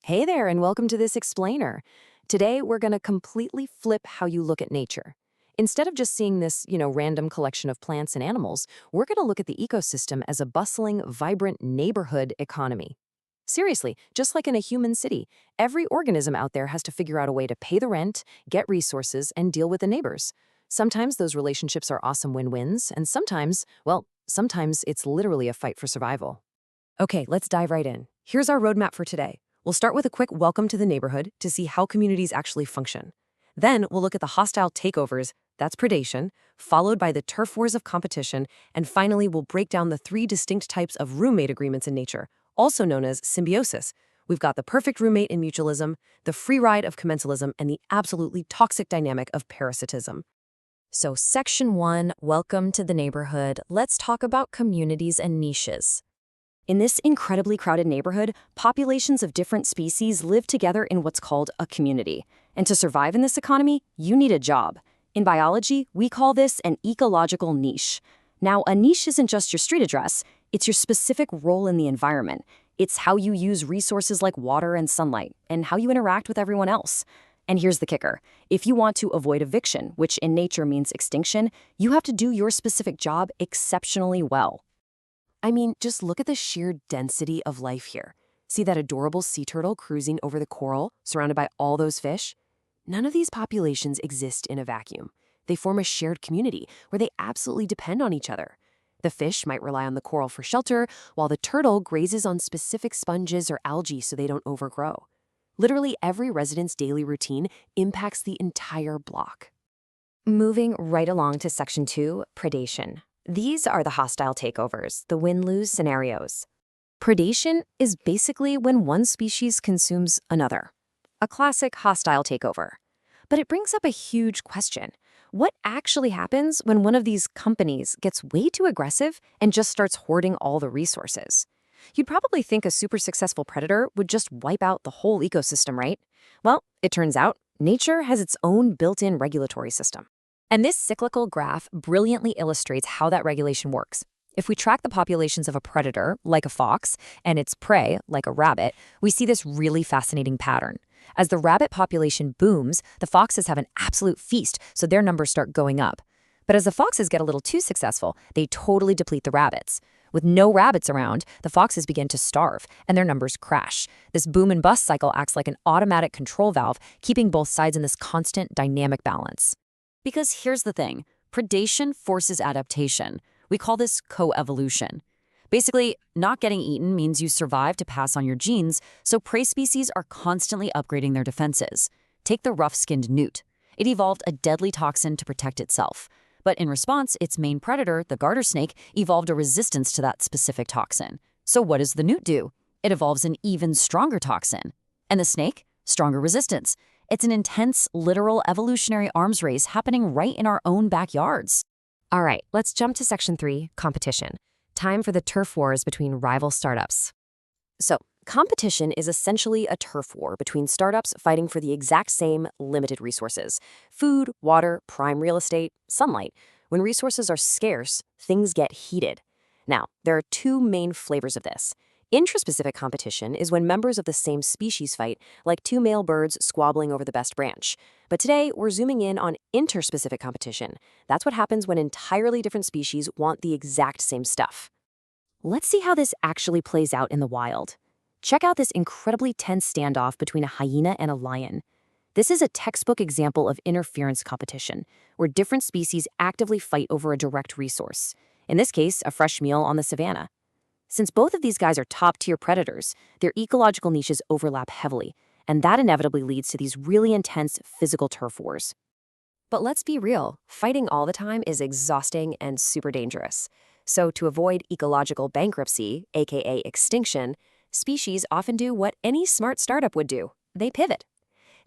Hey there, and welcome to this explainer. Today, we're going to completely flip how you look at nature. Instead of just seeing this, random collection of plants and animals, we're going to look at the ecosystem as a bustling, vibrant neighborhood economy. Seriously, just like in a human city, every organism out there has to figure out a way to pay the rent, get resources, and deal with the neighbors. Sometimes those relationships are awesome win-wins, and sometimes it's literally a fight for survival. Okay, let's dive right in. Here's our roadmap for today. We'll start with a quick welcome to the neighborhood to see how communities actually function. Then we'll look at the hostile takeovers, that's predation, followed by the turf wars of competition, and finally we'll break down the three distinct types of roommate agreements in nature, also known as symbiosis. We've got the perfect roommate in mutualism, the free ride of commensalism, and the absolutely toxic dynamic of parasitism. So Section 1, Welcome to the Neighborhood, let's talk about communities and niches. In this incredibly crowded neighborhood, populations of different species live together in what's called a community. And to survive in this economy, you need a job. In biology, we call this an ecological niche. Now, a niche isn't just your street address, it's your specific role in the environment. It's how you use resources like water and sunlight, and how you interact with everyone else. And here's the kicker. If you want to avoid eviction, which in nature means extinction, you have to do your specific job exceptionally well. I mean, just look at the sheer density of life here. See that adorable sea turtle cruising over the coral, surrounded by all those fish? None of these populations exist in a vacuum. They form a shared community where they absolutely depend on each other. The fish might rely on the coral for shelter, while the turtle grazes on specific sponges or algae so they don't overgrow. Literally every resident's daily routine impacts the entire block. Moving right along to Section 2, predation. These are the hostile takeovers, the win-lose scenarios. Predation is basically when one species consumes another. A classic hostile takeover. But it brings up a huge question. What actually happens when one of these companies gets way too aggressive and just starts hoarding all the resources? You'd probably think a super successful predator would just wipe out the whole ecosystem, right? Well, it turns out nature has its own built-in regulatory system. And this cyclical graph brilliantly illustrates how that regulation works. If we track the populations of a predator, like a fox, and its prey, like a rabbit, we see this really fascinating pattern. As the rabbit population booms, the foxes have an absolute feast, so their numbers start going up. But as the foxes get a little too successful, they totally deplete the rabbits. With no rabbits around, the foxes begin to starve, and their numbers crash. This boom and bust cycle acts like an automatic control valve, keeping both sides in this constant dynamic balance. Because here's the thing, predation forces adaptation. We call this coevolution. Basically, not getting eaten means you survive to pass on your genes, so prey species are constantly upgrading their defenses. Take the rough-skinned newt. It evolved a deadly toxin to protect itself. But in response, its main predator, the garter snake, evolved a resistance to that specific toxin. So what does the newt do? It evolves an even stronger toxin. And the snake? Stronger resistance. It's an intense, literal evolutionary arms race happening right in our own backyards. All right, let's jump to Section 3, competition. Time for the turf wars between rival startups. So, competition is essentially a turf war between startups fighting for the exact same limited resources: food, water, prime real estate, sunlight. When resources are scarce, things get heated. Now, there are two main flavors of this. Intraspecific competition is when members of the same species fight, like two male birds squabbling over the best branch. But today, we're zooming in on interspecific competition. That's what happens when entirely different species want the exact same stuff. Let's see how this actually plays out in the wild. Check out this incredibly tense standoff between a hyena and a lion. This is a textbook example of interference competition, where different species actively fight over a direct resource. In this case, a fresh meal on the savanna. Since both of these guys are top-tier predators, their ecological niches overlap heavily, and that inevitably leads to these really intense physical turf wars. But let's be real, fighting all the time is exhausting and super dangerous. So to avoid ecological bankruptcy, aka extinction, species often do what any smart startup would do. They pivot.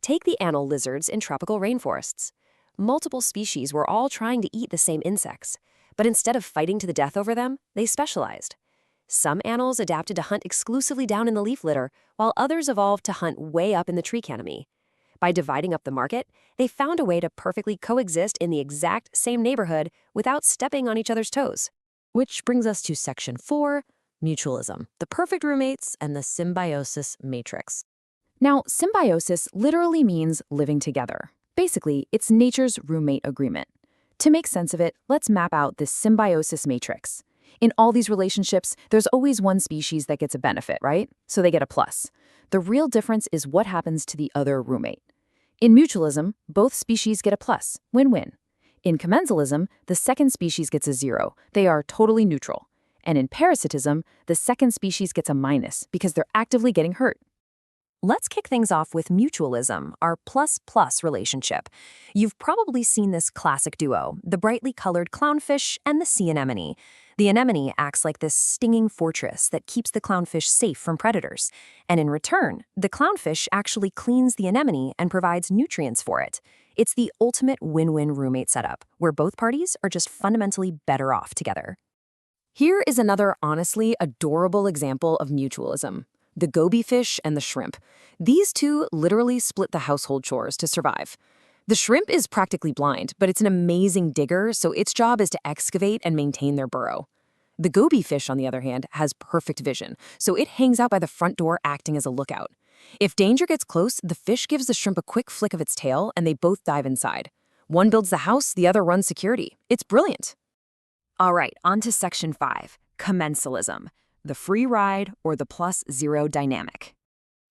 Take the anole lizards in tropical rainforests. Multiple species were all trying to eat the same insects, but instead of fighting to the death over them, they specialized. Some anoles adapted to hunt exclusively down in the leaf litter, while others evolved to hunt way up in the tree canopy. By dividing up the market, they found a way to perfectly coexist in the exact same neighborhood without stepping on each other's toes. Which brings us to Section 4, mutualism, the perfect roommates and the symbiosis matrix. Now, symbiosis literally means living together. Basically, it's nature's roommate agreement. To make sense of it, let's map out this symbiosis matrix. In all these relationships, there's always one species that gets a benefit, right? So they get a plus. The real difference is what happens to the other roommate. In mutualism, both species get a plus, win-win. In commensalism, the second species gets a 0. They are totally neutral. And in parasitism, the second species gets a minus because they're actively getting hurt. Let's kick things off with mutualism, our plus-plus relationship. You've probably seen this classic duo, the brightly colored clownfish and the sea anemone. The anemone acts like this stinging fortress that keeps the clownfish safe from predators. And in return, the clownfish actually cleans the anemone and provides nutrients for it. It's the ultimate win-win roommate setup, where both parties are just fundamentally better off together. Here is another honestly adorable example of mutualism. The goby fish and the shrimp. These two literally split the household chores to survive. The shrimp is practically blind, but it's an amazing digger, so its job is to excavate and maintain their burrow. The goby fish, on the other hand, has perfect vision, so it hangs out by the front door acting as a lookout. If danger gets close, the fish gives the shrimp a quick flick of its tail, and they both dive inside. One builds the house, the other runs security. It's brilliant. All right, on to Section 5, commensalism. The free ride or the +0 dynamic.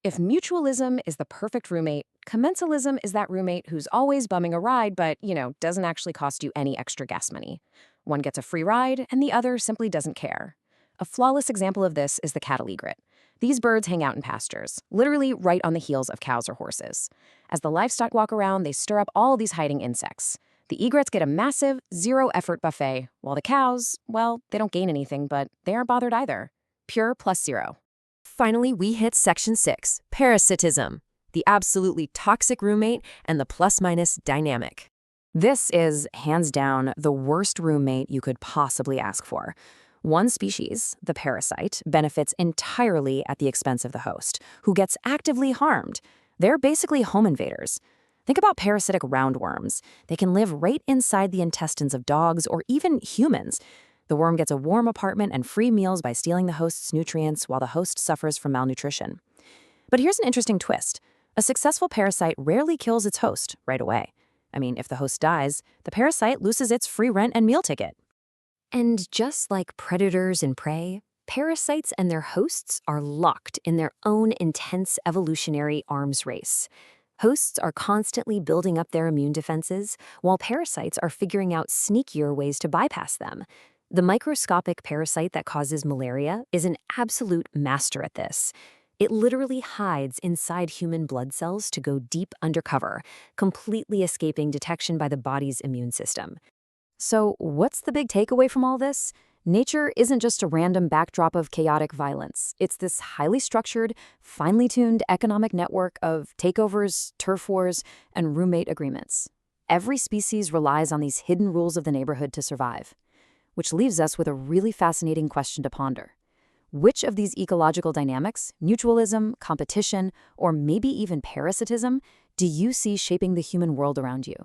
If mutualism is the perfect roommate, commensalism is that roommate who's always bumming a ride but, doesn't actually cost you any extra gas money. One gets a free ride and the other simply doesn't care. A flawless example of this is the cattle egret. These birds hang out in pastures, literally right on the heels of cows or horses. As the livestock walk around, they stir up all these hiding insects. The egrets get a massive, zero-effort buffet, while the cows, well, they don't gain anything, but they aren't bothered either. Pure +0. Finally, we hit Section 6, parasitism, the absolutely toxic roommate and the plus-minus dynamic. This is, hands down, the worst roommate you could possibly ask for. One species, the parasite, benefits entirely at the expense of the host, who gets actively harmed. They're basically home invaders. Think about parasitic roundworms. They can live right inside the intestines of dogs or even humans. The worm gets a warm apartment and free meals by stealing the host's nutrients while the host suffers from malnutrition. But here's an interesting twist. A successful parasite rarely kills its host right away. I mean, if the host dies, the parasite loses its free rent and meal ticket. And just like predators and prey, parasites and their hosts are locked in their own intense evolutionary arms race. Hosts are constantly building up their immune defenses, while parasites are figuring out sneakier ways to bypass them. The microscopic parasite that causes malaria is an absolute master at this. It literally hides inside human blood cells to go deep undercover, completely escaping detection by the body's immune system. So what's the big takeaway from all this? Nature isn't just a random backdrop of chaotic violence. It's this highly structured, finely tuned economic network of takeovers, turf wars, and roommate agreements. Every species relies on these hidden rules of the neighborhood to survive. Which leaves us with a really fascinating question to ponder. Which of these ecological dynamics, mutualism, competition, or maybe even parasitism, do you see shaping the human world around you?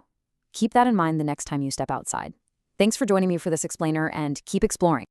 Keep that in mind the next time you step outside. Thanks for joining me for this explainer, and keep exploring.